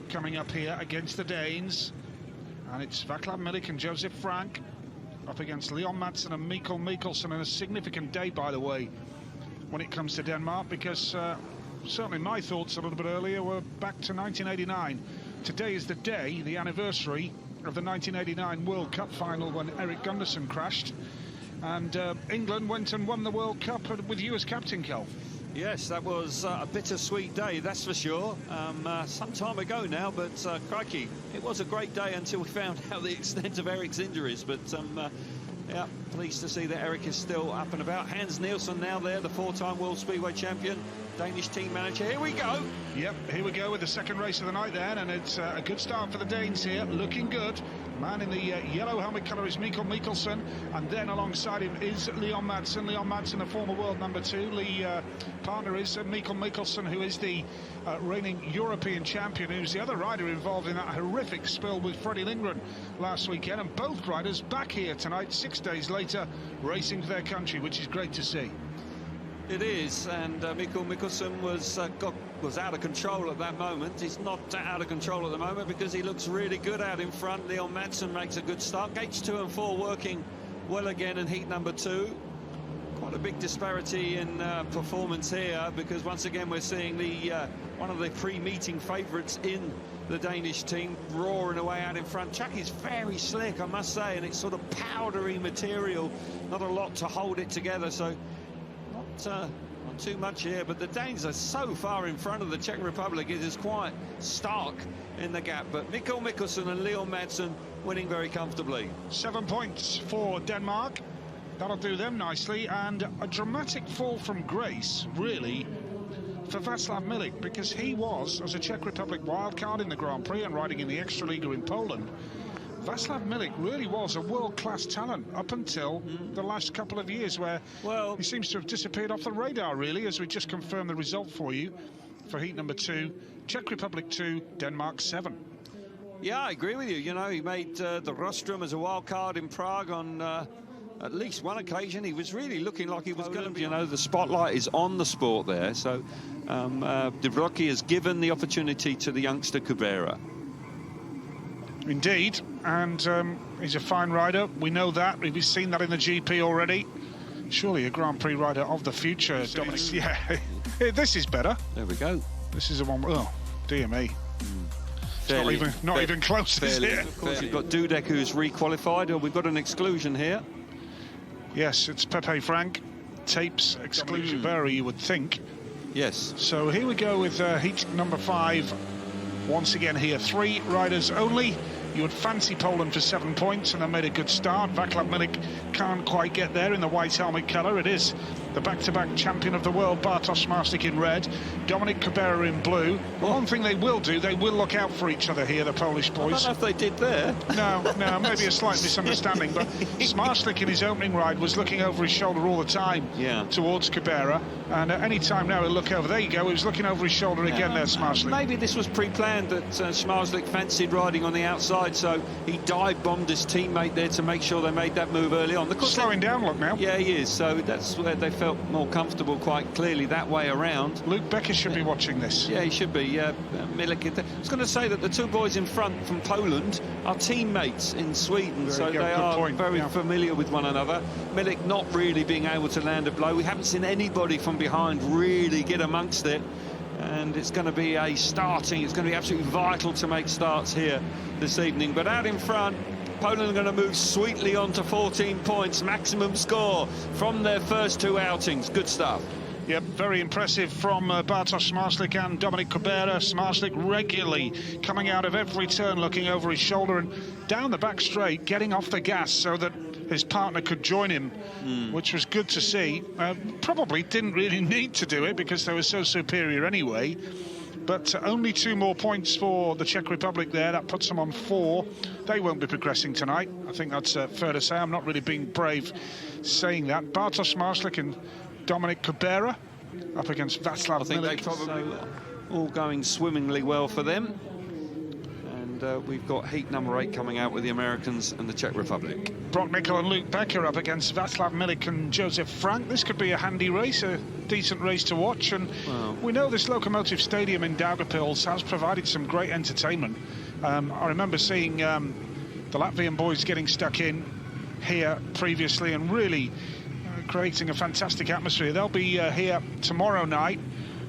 Coming up here against the Danes, and it's Vaclav Milik and Josef Frank up against Leon Madsen and Mikkel Mikkelsen, and a significant day, by the way, when it comes to Denmark, because certainly my thoughts a little bit earlier were back to 1989. Today is the day, the anniversary of the 1989 World Cup final when Erik Gundersen crashed, and England went and won the World Cup with you as captain, Kel. Yes, that was a bittersweet day, that's for sure. Some time ago now, but crikey, it was a great day until we found out the extent of Erik's injuries. But yeah, pleased to see that Erik is still up and about. Hans Nielsen now there, the four-time World Speedway champion, Danish team manager. Here we go. Yep, here we go with the second race of the night then, and it's a good start for the Danes here, looking good. Man in the yellow helmet colour is Mikkel Mikkelsen, and then alongside him is Leon Madsen. Leon Madsen, a former world number 2. The partner is Mikkel Mikkelsen, who is the reigning European champion, who's the other rider involved in that horrific spill with Freddie Lindgren last weekend. And both riders back here tonight, 6 days later, racing for their country, which is great to see. It is, and Mikkel Mikkelsen was out of control at that moment. He's not out of control at the moment because he looks really good out in front. Leon Madsen makes a good start. Gates 2 and 4 working well again in heat number 2. Quite a big disparity in performance here, because once again we're seeing the one of the pre-meeting favourites in the Danish team roaring away out in front. Chuck is very slick, I must say, and it's sort of powdery material, not a lot to hold it together, so not too much here. But the Danes are so far in front of the Czech Republic, it is quite stark in the gap. But Mikkel Mikkelsen and Leon Madsen winning very comfortably. 7 points for Denmark. That'll do them nicely, and a dramatic fall from grace, really, for Vaclav Milik, because he was, as a Czech Republic wildcard in the Grand Prix and riding in the Extraliga in Poland, Vaclav Milik really was a world-class talent up until the last couple of years, where he seems to have disappeared off the radar, really, as we just confirmed the result for you for heat number 2. Czech Republic 2, Denmark 7. Yeah, I agree with you. You know, he made the rostrum as a wild card in Prague on at least one occasion. He was really looking like he was going to be, you know, the spotlight is on the sport there. So Dubrovki has given the opportunity to the youngster Kubera. Indeed, and he's a fine rider. We know that. We've seen that in the GP already. Surely a Grand Prix rider of the future, Dominic. Yeah, this is better. There we go. This is the one. Oh, dear me. It's not even close, is it? Of course, you've got Dudek, who's requalified, or we've got an exclusion here. Yes, it's Pepe Frank. Tapes exclusion, very, you would think. Yes. So here we go with heat number 5. Once again here, 3 riders only. You would fancy Poland for 7 points, and they made a good start. Vaclav Milik can't quite get there in the white helmet colour. It is the back-to-back champion of the world, Bartosz Marslik, in red, Dominik Kubera in blue. One thing they will do, they will look out for each other here, the Polish boys. I don't know if they did there. No, maybe a slight misunderstanding, but Marslik in his opening ride was looking over his shoulder all the time towards Kubera, and at any time now he'll look over. There you go, he was looking over his shoulder again there, Marslik. Maybe this was pre-planned, that Marslik fancied riding on the outside, so he dive-bombed his teammate there to make sure they made that move early on. Slowing down, look now. Yeah, he is, so that's where they felt more comfortable quite clearly that way around. Luke Becker should be watching this. Yeah, he should be. Milik. I was going to say that the 2 boys in front from Poland are teammates in Sweden, so they are very familiar with one another. Milik not really being able to land a blow. We haven't seen anybody from behind really get amongst it, and it's going to be it's going to be absolutely vital to make starts here this evening. But out in front, Poland are going to move sweetly on to 14 points, maximum score from their first 2 outings. Good stuff. Yep, very impressive from Bartosz Marslik and Dominik Kubera. Marslik regularly coming out of every turn, looking over his shoulder and down the back straight, getting off the gas so that his partner could join him, which was good to see. Probably didn't really need to do it because they were so superior anyway. But only 2 more points for the Czech Republic there. That puts them on 4. They won't be progressing tonight. I think that's fair to say. I'm not really being brave saying that. Bartosz Marslik and Dominik Kubera up against Vaclav Milik. I think they probably all going swimmingly well for them. And And we've got heat number 8 coming out with the Americans and the Czech Republic. Brock Nickel and Luke Becker up against Václav Milik and Josef Frank. This could be a handy race, a decent race to watch. And we know this Lokomotiv Stadium in Daugavpils has provided some great entertainment. I remember seeing the Latvian boys getting stuck in here previously and really creating a fantastic atmosphere. They'll be here tomorrow night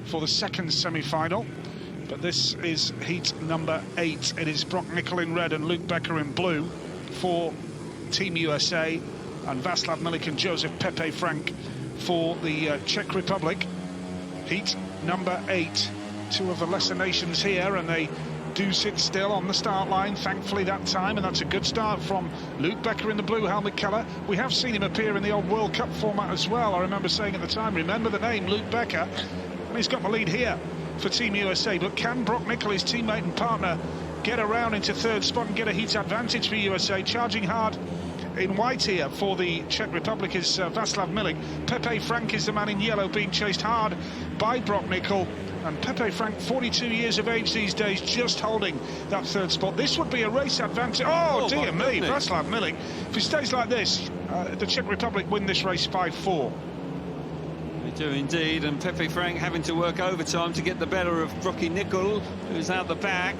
for the second semi-final. But this is heat number 8. It is Brock Nickel in red and Luke Becker in blue for Team USA, and Václav Milik and Josef Pepe Frank for the Czech Republic. Heat number 8. Two of the lesser nations here, and they do sit still on the start line, thankfully that time, and that's a good start from Luke Becker in the blue helmet colour. We have seen him appear in the old World Cup format as well. I remember saying at the time, remember the name Luke Becker, and he's got the lead here for Team USA. But can Brock Nickel, his teammate and partner, get around into third spot and get a heat advantage for USA? Charging hard in white here for the Czech Republic is Václav Milik. Pepe Frank is the man in yellow, being chased hard by Brock Nickel. And Pepe Frank, 42 years of age these days, just holding that third spot. This would be a race advantage. Oh dear me, Václav Milik. If it stays like this, the Czech Republic win this race 5-4. They do indeed, and Pepe Frank having to work overtime to get the better of Brocky Nickel, who's out the back.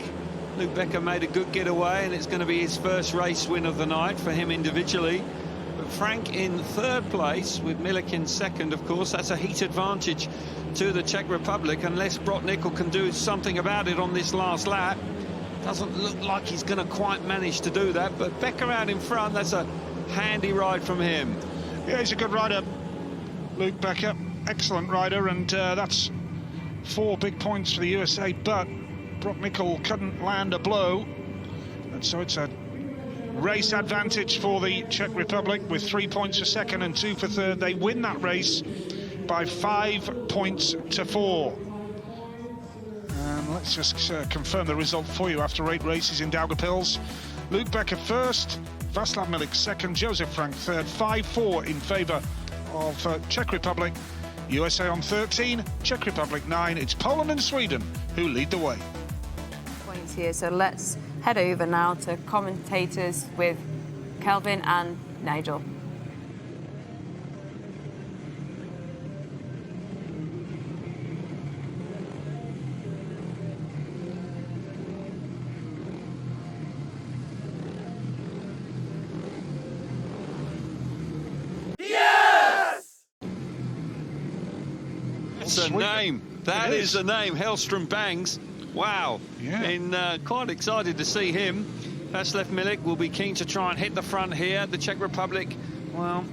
Luke Becker made a good getaway, and it's going to be his first race win of the night for him individually. But Frank in third place with Milik in second, of course. That's a heat advantage to the Czech Republic, unless Brock Nickel can do something about it on this last lap. Doesn't look like he's going to quite manage to do that, but Becker out in front, that's a handy ride from him. Yeah, he's a good rider, Luke Becker. Excellent rider, and that's 4 big points for the USA, but Brock Nickel couldn't land a blow, and so it's a race advantage for the Czech Republic with 3 points for second and 2 for third. They win that race by 5 points to 4. And let's just confirm the result for you after 8 races in Daugavpils. Luke Becker first, Václav Milik second, Josef Frank third. 5-4 in favour of Czech Republic. USA on 13, Czech Republic 9. It's Poland and Sweden who lead the way. Points here, so let's head over now to commentators with Kelvin and Nigel. That's a name. That is a name. Hellstrom Bangs. Wow. Yeah. And quite excited to see him. Václav Milik will be keen to try and hit the front here. The Czech Republic, well,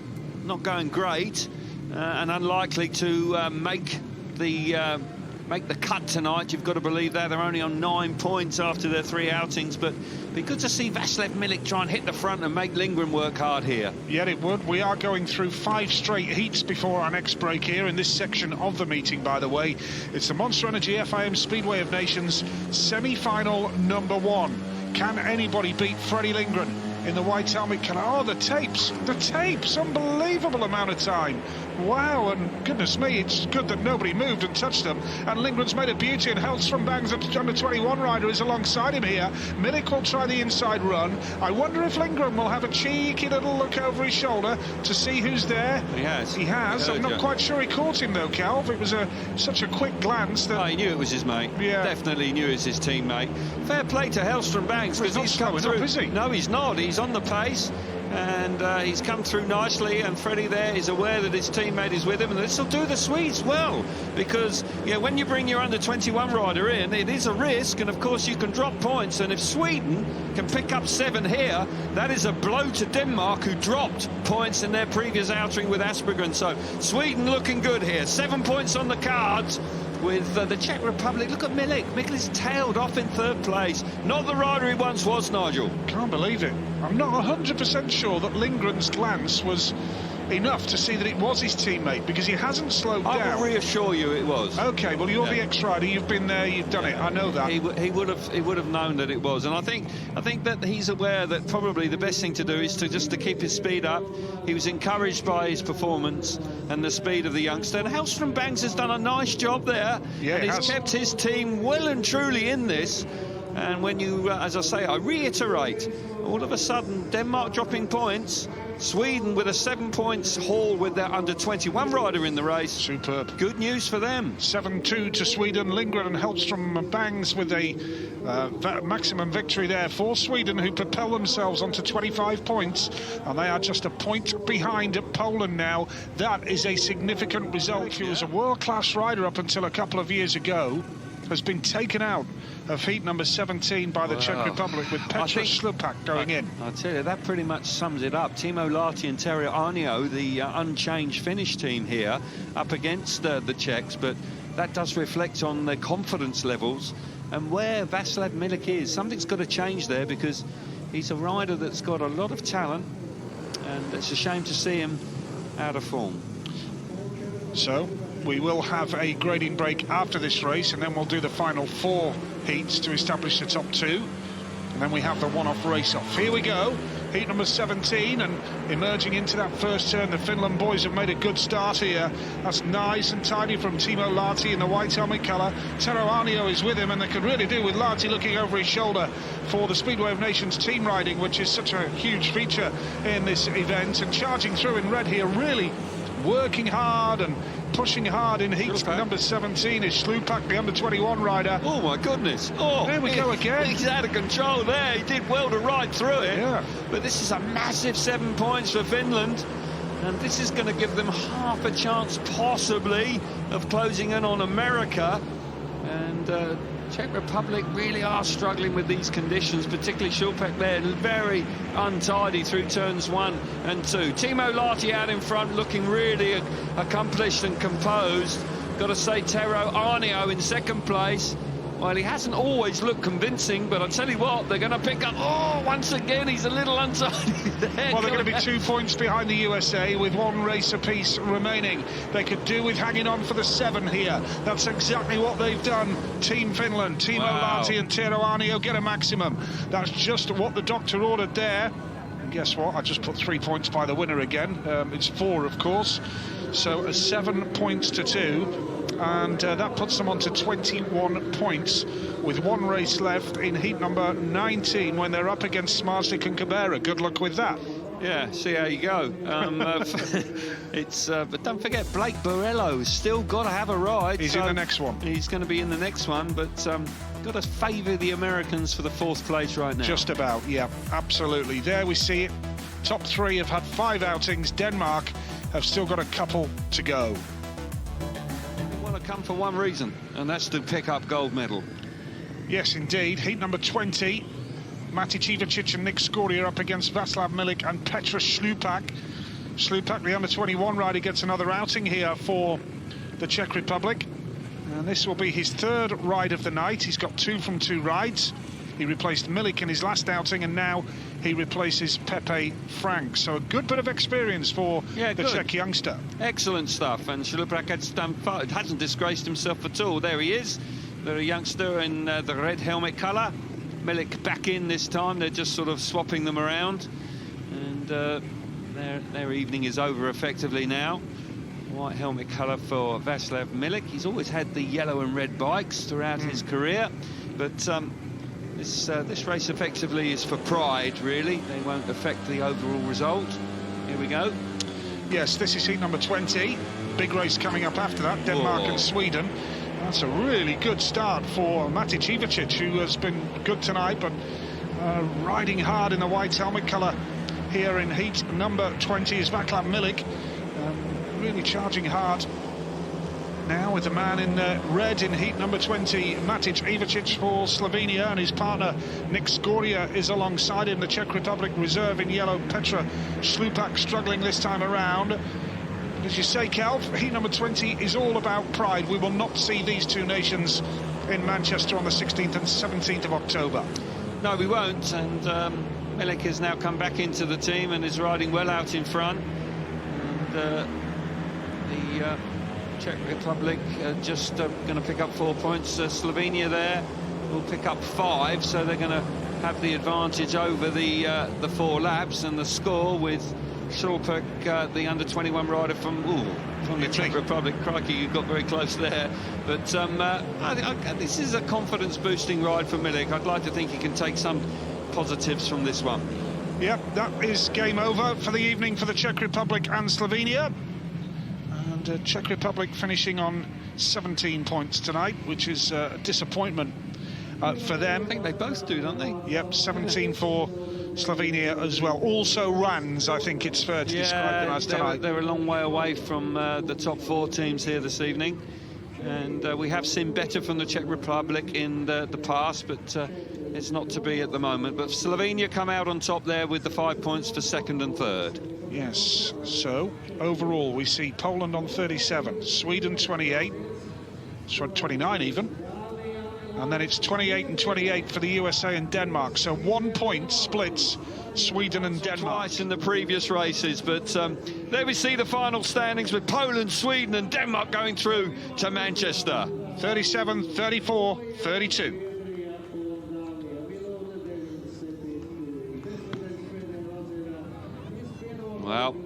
not going great and unlikely to make the cut tonight. You've got to believe that. They're only on 9 points after their 3 outings, but it'd be good to see Václav Milik try and hit the front and make Lindgren work hard here. Yeah, it would. We are going through 5 straight heats before our next break here in this section of the meeting, by the way. It's the Monster Energy FIM Speedway of Nations semi-final number 1. Can anybody beat Freddie Lindgren in the white helmet colour? Oh, the tapes, unbelievable amount of time. Wow, and goodness me, it's good that nobody moved and touched them. And Lindgren's made a beauty, and Hellstrom Bangs, the under 21 rider, is alongside him here. Milik will try the inside run. I wonder if Lindgren will have a cheeky little look over his shoulder to see who's there. He has. He has. I'm not quite sure he caught him though, Calv. It was such a quick glance that... Oh, he knew it was his mate. Yeah. Definitely knew it was his teammate. Fair play to Hellstrom Bangs, because he's come through. Up, is he? No, he's not. He's on the pace, and he's come through nicely, and Freddie there is aware that his teammate is with him, and this will do the Swedes well, because when you bring your under 21 rider in, it is a risk, and of course you can drop points, and if Sweden can pick up 7 here, that is a blow to Denmark, who dropped points in their previous outing with Aspergren. So Sweden looking good here, 7 points on the cards with the Czech Republic. Look at Milik. Milik is tailed off in third place. Not the rider he once was, Nigel. Can't believe it. I'm not 100% sure that Lindgren's glance was enough to see that it was his teammate, because he hasn't slowed down. I will reassure you it was. Okay, well, you're the ex-rider. You've been there, you've done it. I know that. He would have known that it was, and I think that he's aware that probably the best thing to do is to keep his speed up. He was encouraged by his performance and the speed of the youngster. And Hellstrom Bangs has done a nice job there, yeah, and he's kept his team well and truly in this. And when you, as I say, I reiterate, all of a sudden, Denmark dropping points, Sweden with a 7 points haul with their under-21 rider in the race. Superb. Good news for them. 7-2 to Sweden. Lindgren and Hellstrom bangs with a maximum victory there for Sweden, who propel themselves onto 25 points, and they are just a point behind Poland now. That is a significant result. He was a world-class rider up until a couple of years ago, has been taken out of heat number 17 by the Czech Republic, with Petr Slupak going in. I tell you, that pretty much sums it up. Timo Lahti and Tero Arnio, the unchanged Finnish team here, up against the Czechs, but that does reflect on their confidence levels and where Václav Milik is. Something's got to change there, because he's a rider that's got a lot of talent, and it's a shame to see him out of form. So we will have a grading break after this race, and then we'll do the final 4 heats to establish the top 2, and then we have the one-off race-off. Here we go, heat number 17, and emerging into that first turn, the Finland boys have made a good start here. That's nice and tidy from Timo Lahti in the white helmet colour. Tero Arnio is with him, and they could really do with Lahti looking over his shoulder for the Speedway of Nations team riding, which is such a huge feature in this event. And charging through in red here, really working hard and pushing hard in heat number 17 is Slupak, the under-21 rider. Oh my goodness. Oh, there we go again. He's out of control there. He did well to ride through it. Yeah. But this is a massive 7 points for Finland, and this is going to give them half a chance possibly of closing in on America. And Czech Republic really are struggling with these conditions, particularly Slupak there, very untidy through turns 1 and 2. Timo Lahti out in front, looking really accomplished and composed. Got to say, Tero Arnio in second place. Well, he hasn't always looked convincing, but I'll tell you what, they're going to pick up. Oh, once again, he's a little untidy there. Well, they're going to be 2 points behind the USA with 1 race apiece remaining. They could do with hanging on for the 7 here. That's exactly what they've done. Team Finland, Timo Lahti and Tero Arnio get a maximum. That's just what the doctor ordered there. And guess what? I just put 3 points by the winner again. It's 4, of course. So 7 points to 2. And that puts them on to 21 points with 1 race left in heat number 19 when they're up against Smarslik and Cabrera. Good luck with that. Yeah, see how you go. But don't forget, Blake Borello's still got to have a ride. He's in the next one. He's going to be in the next one, but got to favour the Americans for the 4th place right now. Just about, yeah, absolutely. There we see it. Top 3 have had 5 outings. Denmark have still got a couple to go. Come for one reason, and that's to pick up gold medal. Yes, indeed. Heat number 20. Matic Ivicic and Nick Scoria up against Václav Milik and Petr Slupak. Slupak, the under-21 rider, gets another outing here for the Czech Republic. And this will be his 3rd ride of the night. He's got 2 from 2 rides. He replaced Milik in his last outing, and now he replaces Pepe Frank. So a good bit of experience for the Czech youngster. Excellent stuff, and Slupak hasn't disgraced himself at all. There he is, the youngster in the red helmet colour. Milik back in this time. They're just sort of swapping them around, and their evening is over effectively now. White helmet colour for Václav Milik. He's always had the yellow and red bikes throughout his career, but this race effectively is for pride, really. They won't affect the overall result. Here we go. Yes, this is heat number 20. Big race coming up after that, Denmark and Sweden. That's a really good start for Matic Ivicic, who has been good tonight, but riding hard in the white helmet colour here in heat number 20 is Václav Milik. Really charging hard now with the man in red in heat number 20, Matic Ivicic for Slovenia, and his partner Nick Scoria is alongside him. The Czech Republic reserve in yellow, Petr Slupak struggling this time around. But as you say, Cal, heat number 20 is all about pride. We will not see these 2 nations in Manchester on the 16th and 17th of October. No, we won't, and Milik has now come back into the team and is riding well out in front. And the Czech Republic just going to pick up 4 points. Slovenia there will pick up 5, so they're going to have the advantage over the 4 laps, and the score with Schorpek, the under-21 rider from the Czech Republic. Crikey, you got very close there. But this is a confidence-boosting ride for Milik. I'd like to think he can take some positives from this one. Yep, that is game over for the evening for the Czech Republic and Slovenia. And Czech Republic finishing on 17 points tonight, which is a disappointment for them. I think they both do, don't they? Yep, 17 for Slovenia as well. Also runs, I think it's fair to describe them as tonight. They're a long way away from the top 4 teams here this evening. And we have seen better from the Czech Republic in the past, but it's not to be at the moment. But Slovenia come out on top there with the 5 points for second and third. Yes, so overall we see Poland on 37, Sweden 28, 29 even. And then it's 28 and 28 for the USA and Denmark. So 1 point splits Sweden and Denmark. Twice in the previous races, but there we see the final standings with Poland, Sweden and Denmark going through to Manchester. 37, 34, 32. Well,